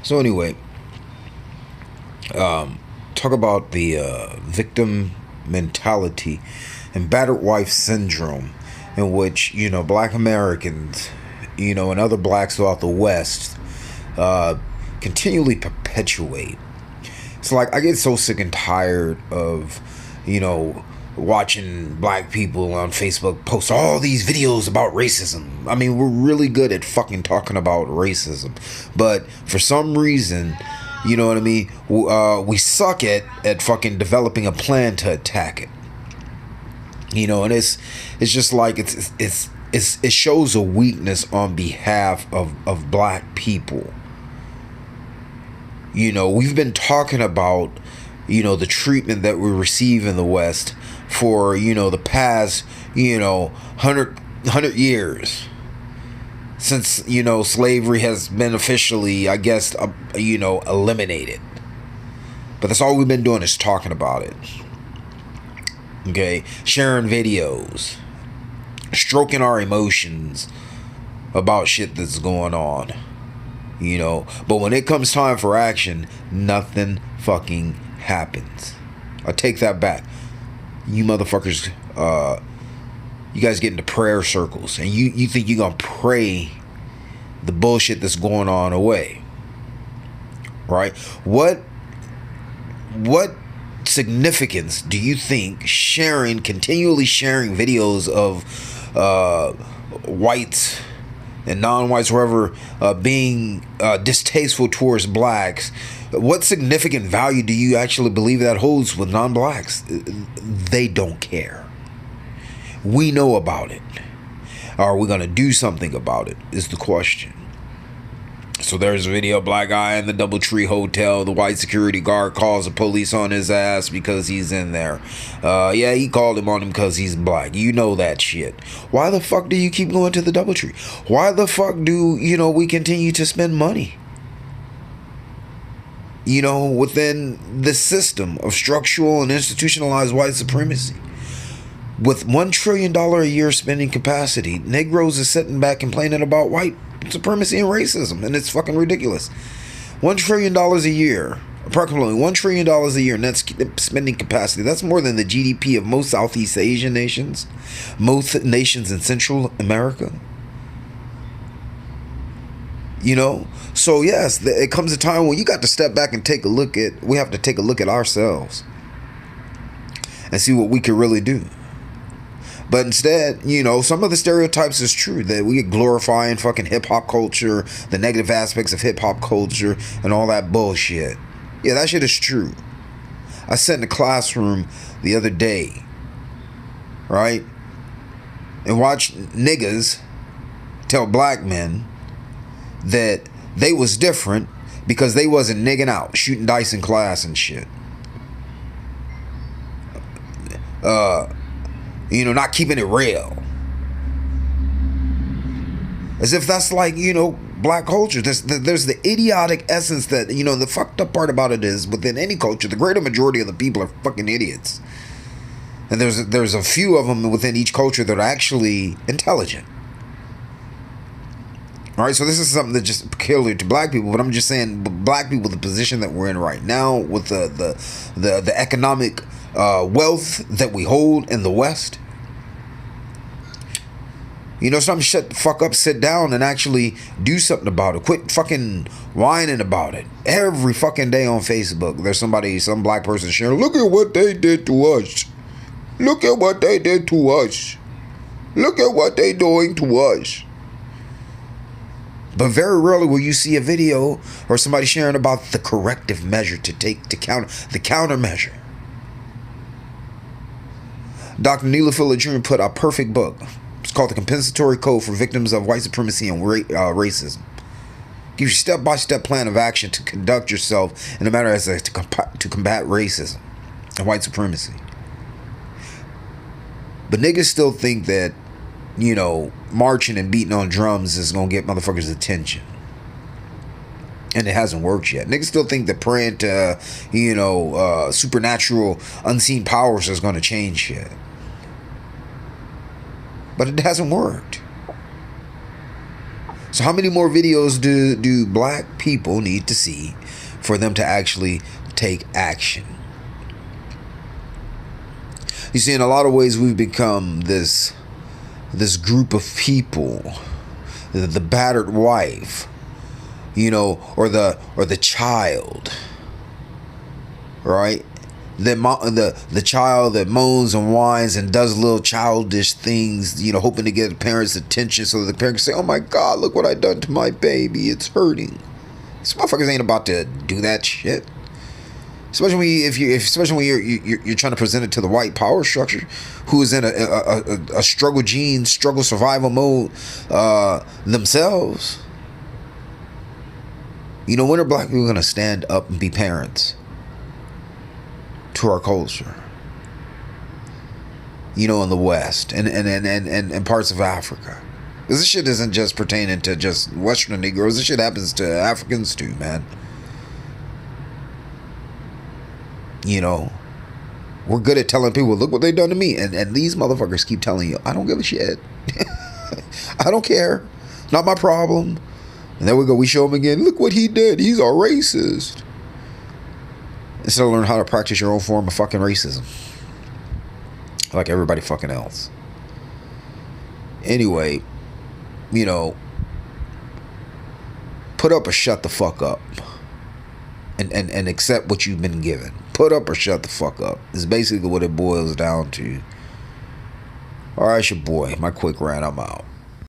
So anyway, talk about the victim mentality and battered wife syndrome, in which Black Americans, and other blacks throughout the West, uh, continually perpetuate. It's like I get so sick and tired of, watching black people on Facebook post all these videos about racism. I mean, we're really good at fucking talking about racism, but for some reason, you know what I mean, we suck at fucking developing a plan to attack it. And it's just like it shows a weakness on behalf of black people. We've been talking about, the treatment that we receive in the West for, the past, 100 years. Since, slavery has been officially, I guess, eliminated. But that's all we've been doing is talking about it. Okay? Sharing videos. Stroking our emotions about shit that's going on. But when it comes time for action, nothing fucking happens. I take that back. You motherfuckers, you guys get into prayer circles and you think you're gonna pray the bullshit that's going on away. Right? What significance do you think continually sharing videos of whites and non-whites, whoever, being distasteful towards blacks, what significant value do you actually believe that holds with non-blacks? They don't care. We know about it. Are we going to do something about it is the question. So there's a video, black guy in the DoubleTree Hotel. The white security guard calls the police on his ass because he's in there. Yeah, he called him on him because he's black. You know that shit. Why the fuck do you keep going to the DoubleTree? Why the fuck do, we continue to spend money? Within the system of structural and institutionalized white supremacy. With $1 trillion a year spending capacity, Negroes are sitting back complaining about white supremacy and racism, and it's fucking ridiculous. $1 trillion a year, approximately $1 trillion a year net spending capacity. That's more than the GDP of most Southeast Asian nations, most nations in Central America. So yes, it comes a time when you got to step back and we have to take a look at ourselves and see what we can really do. But instead, some of the stereotypes is true, that we get glorifying fucking hip-hop culture, the negative aspects of hip-hop culture, and all that bullshit. Yeah, that shit is true. I sat in the classroom the other day, right, and watched niggas tell black men that they was different because they wasn't nigging out, shooting dice in class and shit. Not keeping it real. As if that's like, black culture. There's the idiotic essence that, the fucked up part about it is, within any culture, the greater majority of the people are fucking idiots. And there's a few of them within each culture that are actually intelligent. All right, so this is something that's just peculiar to black people, but I'm just saying, black people, the position that we're in right now, with the economic wealth that we hold in the West. Something, shut the fuck up, sit down, and actually do something about it. Quit fucking whining about it. Every fucking day on Facebook, there's some black person sharing, look at what they did to us. Look at what they did to us. Look at what they doing to us. But very rarely will you see a video or somebody sharing about the corrective measure to take to counter the countermeasure. Dr. Neela Fuller Jr. put out a perfect book. It's called The Compensatory Code for Victims of White Supremacy and Racism. Gives you a step-by-step plan of action to conduct yourself in a manner to combat racism and white supremacy. But niggas still think that, marching and beating on drums is going to get motherfuckers' attention. And it hasn't worked yet. Niggas still think that praying to, supernatural, unseen powers is going to change shit. But it hasn't worked. So how many more videos do black people need to see for them to actually take action? You see, in a lot of ways, we've become this group of people, the battered wife, you know, or the child, right? The child that moans and whines and does little childish things, you know, hoping to get the parents' attention so that the parents can say, "Oh my God, look what I done to my baby. It's hurting." These motherfuckers ain't about to do that shit. Especially when you're trying to present it to the white power structure, who is in a struggle gene, struggle survival mode themselves. You know, when are black people gonna stand up and be parents to our culture? You know, in the West and parts of Africa. Because this shit isn't just pertaining to just Western Negroes. This shit happens to Africans too, man. You know, we're good at telling people, look what they done to me. And these motherfuckers keep telling you, I don't give a shit. I don't care. Not my problem. And there we go. We show them again. Look what he did. He's a racist. Instead of learn how to practice your own form of fucking racism. Like everybody fucking else. Anyway, you know, put up or shut the fuck up. And accept what you've been given. Put up or shut the fuck up is basically what it boils down to. Alright, it's your boy. My quick rant. I'm out.